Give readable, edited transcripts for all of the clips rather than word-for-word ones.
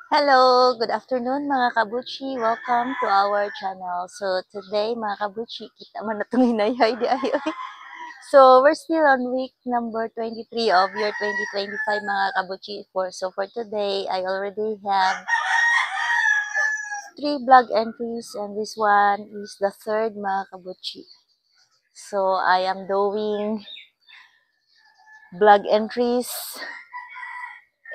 Hello, good afternoon mga kabuchi. Welcome to our channel. So today mga kabuchi, kita man na itong hinayhay di ayo. So we're still on week number 23 of year 2025 mga kabuchi. For today, I already have 3 vlog entries and this one is the third mga kabuchi. So I am doing vlog entries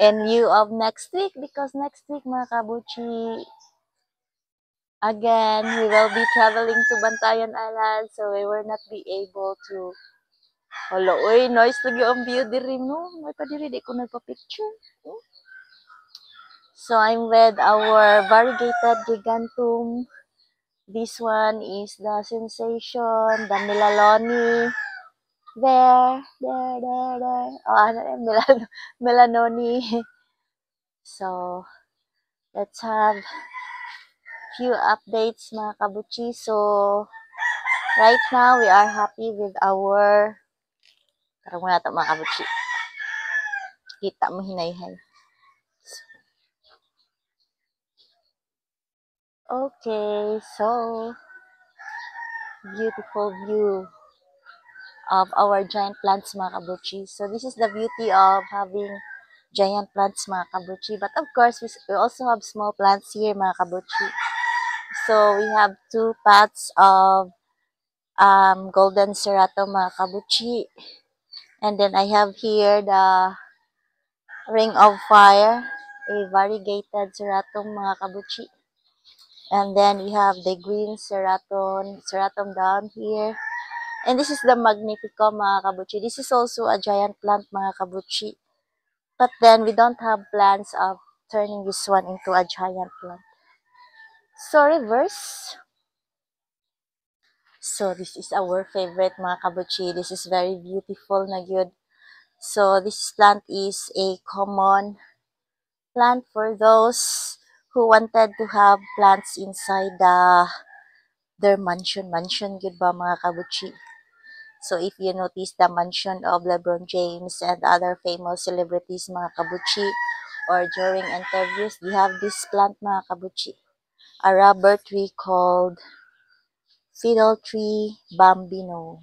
in view of next week because next week mga kabuchi, again, we will be traveling to Bantayan Island, so we will not be able to. Hala, uy, nice lagi ang view diri, no? May pa diri, di ko nagpa-picture. So, I'm with our variegated gigantum. This one is the sensation, the melaloni. There. Oh, ano yun? Melanoni. So, let's have few updates mga kabuchi. So, right now, we are happy with our karang muna ito mga kabuchi. Kita mo hinayhay. Okay, so beautiful view of our giant plants mga kabuchi. So this is the beauty of having giant plants mga kabuchi. But of course, we also have small plants here mga kabuchi. So we have 2 pots of golden cerato mga kabuchi. And then I have here the ring of fire, a variegated ceratum mga kabuchi. And then we have the green ceratum down here. And this is the Magnifico mga kabuchi. This is also a giant plant mga kabuchi. But then we don't have plans of turning this one into a giant plant. So reverse. So this is our favorite mga kabuchi. This is very beautiful na good. So this plant is a common plant for those who wanted to have plants inside their mansion good ba mga kabuchi. So if you notice the mansion of LeBron James and other famous celebrities mga kabuchi, or during interviews, they have this plant mga kabuchi, a rubber tree called Fiddle Tree Bambino.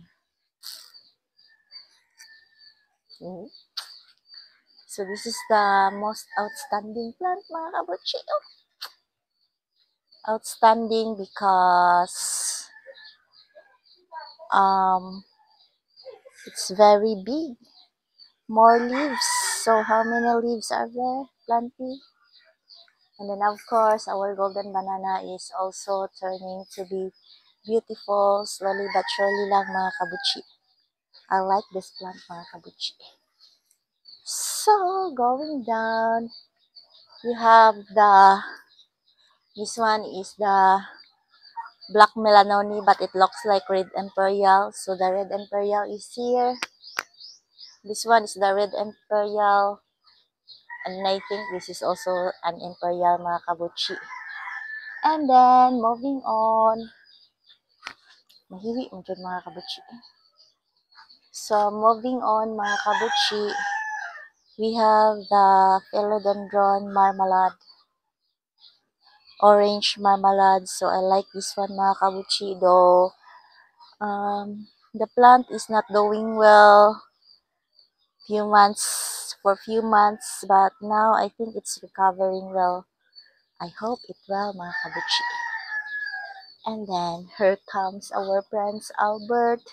So this is the most outstanding plant mga kabuchi. Outstanding because it's very big. More leaves. So how many leaves are there? Plenty. And then of course, our golden banana is also turning to be beautiful, slowly but surely lang mga kabuchi. I like this plant mga kabuchi. So, going down, we have this one is the black melanoni, but it looks like red imperial. So the red imperial is here. This one is the red imperial. And I think this is also an imperial mga kabuchi. And then, moving on. Mahiwi mo dyan mga kabuchi. So, moving on mga kabuchi, we have the philodendron marmalade. Orange marmalade. So, I like this one mga kabuchi. Though, the plant is not doing well for few months. But now, I think it's recovering well. I hope it will mga kabuchi. And then, here comes our Prince Albert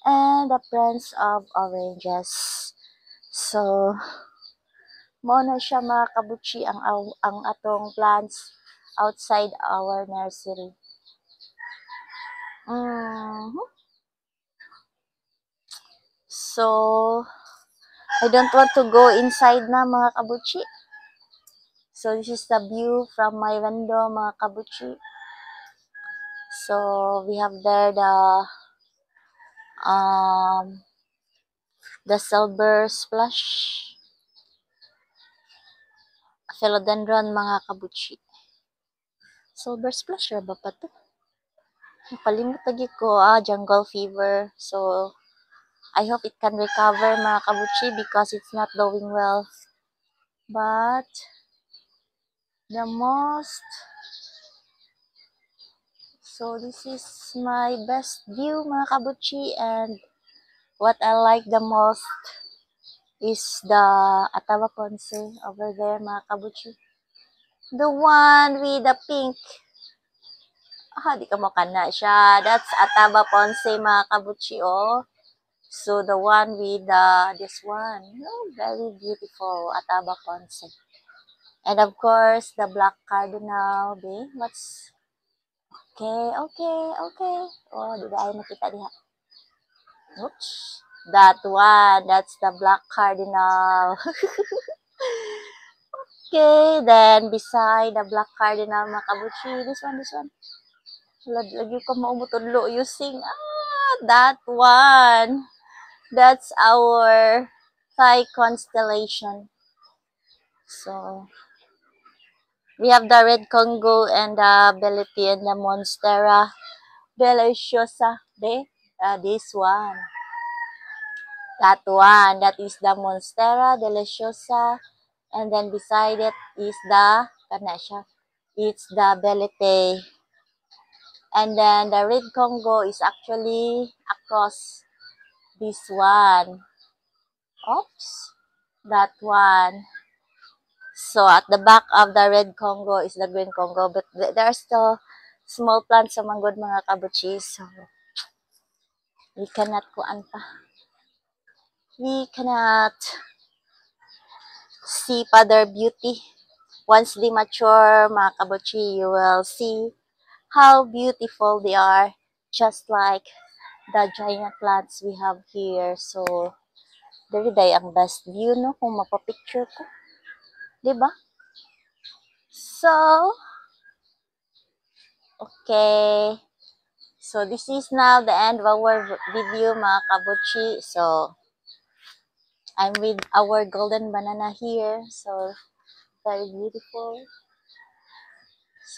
and the Prince of Oranges. So, mo na siya mga kabuchi ang atong plants outside our nursery. So, I don't want to go inside na mga kabuchi. So, this is the view from my window mga kabuchi. So, we have there the silver splash philodendron mga kabuchi. Silver splash ra ba pa to? Nakalimut lagi ko, jungle fever. So, I hope it can recover mga kabuchi because it's not doing well. But, the most. So this is my best view mga kabutchi, and what I like the most is the Atawa Ponce over there mga kabutchi. The one with the pink. Di ka mo kana siya. That's Ataba Ponce mga kabutchi, oh. So the one with this one. Oh, very beautiful Ataba Ponce. And of course, the Black Cardinal. What's okay, okay, okay. Oh, di ba ay nakita diha? Oops. That one, that's the Black Cardinal. Okay, then beside the Black Cardinal mga kabutchi, this one. Lagi ko maumutudlo using that one. That's our Thai constellation. So we have the Red Congo and the Bellipi and the Monstera Deliciosa. This one. That one. That is the Monstera Deliciosa. And then beside it is the Kanasha. It's the Bellipi. And then the Red Congo is actually across this one. Oops. That one. So at the back of the Red Congo is the Green Congo. But there are still small plants sa manggod mga kabutchi. So we cannot We cannot see further beauty. Once they mature mga kabutchi, you will see how beautiful they are. Just like the giant plants we have here. So very day ang best view, no? Kung mapapicture ko. Diba? So, okay. So, this is now the end of our video, mga kabutchi. So, I'm with our golden banana here. So, very beautiful.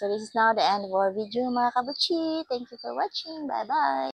So, this is now the end of our video, mga kabutchi. Thank you for watching. Bye-bye.